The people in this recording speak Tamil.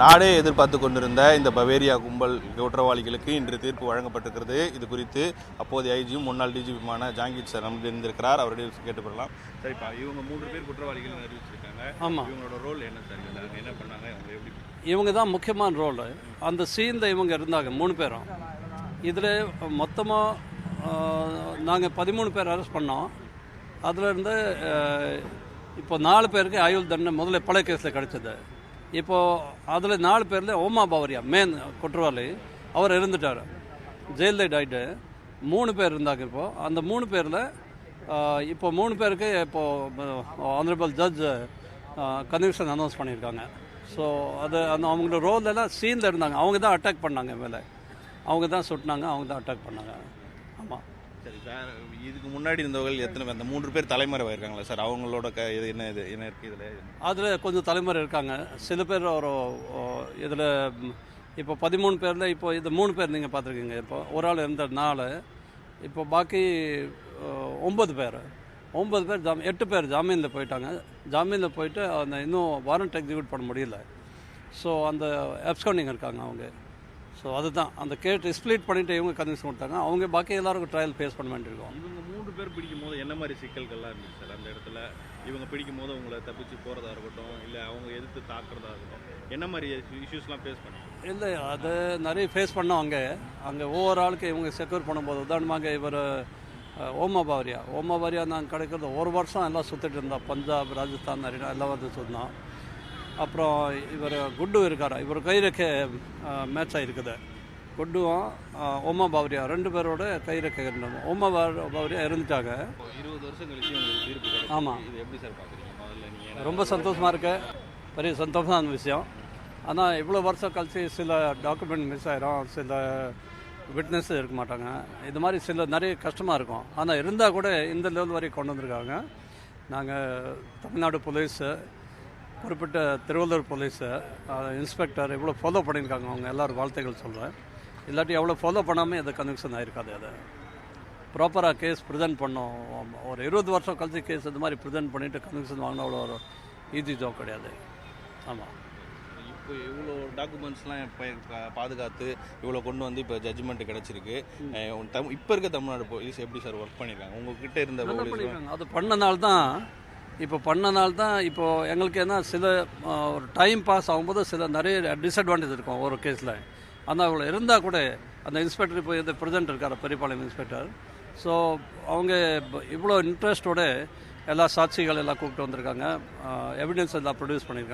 நாடே எதிர்பார்த்து கொண்டிருந்த இந்த பவேரியா கும்பல் குற்றவாளிகளுக்கு இன்று தீர்ப்பு வழங்கப்பட்டிருக்கிறது. இது குறித்து அப்போதைய ஐஜியும் முன்னாள் டிஜிபியுமான ஜாங்கீர் சார் நமக்கு இருந்திருக்கிறார். அவருடைய கேட்டுக்கொள்ளலாம். சரிப்பா, இவங்க 3 பேர் குற்றவாளிகள் அறிவிச்சிருக்காங்க. ஆமாம், இவங்களோட ரோல் என்ன சார்? என்ன பண்ணாங்க? எப்படி? இவங்க தான் முக்கியமான ரோல். அந்த சீனில் இவங்க இருந்தாங்க 3 பேரும். இதில் மொத்தமாக நாங்கள் 13 பேர் அரெஸ்ட் பண்ணோம். அதிலிருந்து இப்போ 4 பேருக்கு ஆயுள் தண்டனை முதல்ல பழைய கேஸில் கிடச்சிது. இப்போது அதில் 4 பேரில் ஓமா பவேரியா மெயின் குற்றவாளி அவர் இருந்துட்டார், ஜெயிலில் ஆகிட்டு. 3 பேர் இருந்தாங்க. இப்போது அந்த 3 பேரில் இப்போ 3 பேருக்கு இப்போது ஆனரபிள் ஜட்ஜ் கன்விக்ஷன் அனௌன்ஸ் பண்ணியிருக்காங்க. ஸோ அது அவங்களோட ரோல் எல்லாம் சீனில் இருந்தாங்க. அவங்க தான் அட்டாக் பண்ணாங்க, மேலே அவங்க தான் சுட்டினாங்க, அவங்க தான் அட்டாக் பண்ணாங்க. ஆமாம். சரி சார், இதுக்கு முன்னாடி இருந்தவர்கள் எத்தனை பேர்? அந்த 3 பேர் தலைமறைவாயிருக்காங்களா சார்? அவங்களோட இது என்ன இருக்குது இதில்? அதில் கொஞ்சம் தலைமுறை இருக்காங்க. சில பேர் ஒரு இதில் இப்போ 13 பேரில் இப்போ இது 3 பேர் நீங்கள் பார்த்துருக்கீங்க. இப்போ ஒரு ஆள் இருந்த 4, இப்போ பாக்கி 9 பேர் 8 பேர் ஜாமீனில் போயிட்டாங்க. ஜாமீனில் போயிட்டு அந்த இன்னும் வாரண்ட் எக்ஸிக்யூட் பண்ண முடியல. ஸோ அந்த அப்ஸ்காண்டிங் இருக்காங்க அவங்க. ஸோ அதுதான் அந்த கேட்டு ஸ்ப்ளிட் பண்ணிவிட்டு இவங்க கன்வின்ஸ் கொடுத்தாங்க. அவங்க பாக்கி எல்லாருக்கும் ட்ரையல் ஃபேஸ் பண்ண வேண்டியிருக்கும். இவங்க 3 பேர் பிடிக்கும் போது என்ன மாதிரி சிக்கல்கள்லாம் இருந்துச்சு சார் அந்த இடத்துல? இவங்க பிடிக்கும் போது அவங்கள தப்பிச்சு போகிறதா இருக்கட்டும், இல்லை அவங்க எதிர்த்து தாக்குறதா இருக்கட்டும், என்ன மாதிரி இஷ்யூஸ்லாம் ஃபேஸ் பண்ணாங்க? இல்லை, அது நிறைய ஃபேஸ் பண்ணோம். அங்கே ஒவ்வொரு ஆளுக்கு இவங்க செக்யூர் பண்ணும்போது, உதாரணமாக இவர் ஓமா பவேரியா நாங்கள் கிடைக்கிறது 1 வருஷம் எல்லாம் சுற்றிட்டு இருந்தோம். பஞ்சாப், ராஜஸ்தான், நிறைய எல்லாம் வந்து சுற்றினோம். அப்புறம் இவர் குட்டு இருக்கார், இவர் கைரேக்கை மேட்ச் ஆகிருக்குது. குட்டுவும் ஓமா பவேரியா 2 பேரோட கைரேக்கை இருந்தோம். ஓமா பவேரியா இருந்துட்டாங்க. 20 வருஷம் கழிச்சு தீர்ப்பு. ஆமாம். இது எப்படி சார் பார்க்குறீங்க? முதல்ல நீங்கள் ரொம்ப சந்தோஷமாக இருக்கு, பெரிய சந்தோஷமான விஷயம். ஆனால் இவ்வளோ வருஷம் கழிச்சு சில டாக்குமெண்ட் மிஸ் ஆயிரும், சில விட்னஸ் இருக்க மாட்டாங்க. இது மாதிரி சில நிறைய கஷ்டமாக இருக்கும். ஆனால் இருந்தால் கூட இந்த லெவல் வரைக்கும் கொண்டு வந்திருக்காங்க. நாங்கள் தமிழ்நாடு போலீஸு, குறிப்பிட்ட திருவள்ளூர் போலீஸு இன்ஸ்பெக்டர் இவ்வளோ ஃபாலோ பண்ணியிருக்காங்க. அவங்க எல்லோரும் வாழ்த்துக்கள் சொல்கிறேன். இல்லாட்டி எவ்வளோ ஃபாலோ பண்ணாமல் எது கன்விக்ஷன் ஆகிருக்காது. அதை ப்ராப்பராக கேஸ் ப்ரெசென்ட் பண்ணோம். ஒரு 20 வருஷம் கழிச்சு கேஸ் இது மாதிரி ப்ரெசென்ட் பண்ணிவிட்டு கன்விக்ஷன் வாங்கினா அவ்வளோ ஒரு ஈஸி ஜாப் கிடையாது. ஆமாம். இப்போ இவ்வளோ டாக்குமெண்ட்ஸ்லாம் இப்போ பாதுகாத்து இவ்வளோ கொண்டு வந்து இப்போ ஜட்ஜ்மெண்ட் கிடச்சிருக்கு. இப்போ இருக்க தமிழ்நாடு போலீஸ் எப்படி சார் ஒர்க் பண்ணியிருக்காங்க? உங்ககிட்ட இருந்த பண்ணியிருக்காங்க. அது பண்ணனால தான் இப்போ எங்களுக்கு என்ன சில ஒரு டைம் பாஸ் ஆகும்போது சில நிறைய டிஸ்அட்வான்டேஜ் இருக்கும் ஒரு கேஸில். ஆனால் அவ்வளோ இருந்தால் கூட அந்த இன்ஸ்பெக்டர் இப்போ இது ப்ரெசென்ட் இருக்கார், பெரியபாளையம் இன்ஸ்பெக்டர். ஸோ அவங்க இவ்வளோ இன்ட்ரெஸ்டோடு எல்லா சாட்சிகள் எல்லாம் கூப்பிட்டு வந்திருக்காங்க, எவிடன்ஸ் எல்லாம் ப்ரொடியூஸ் பண்ணியிருக்காங்க.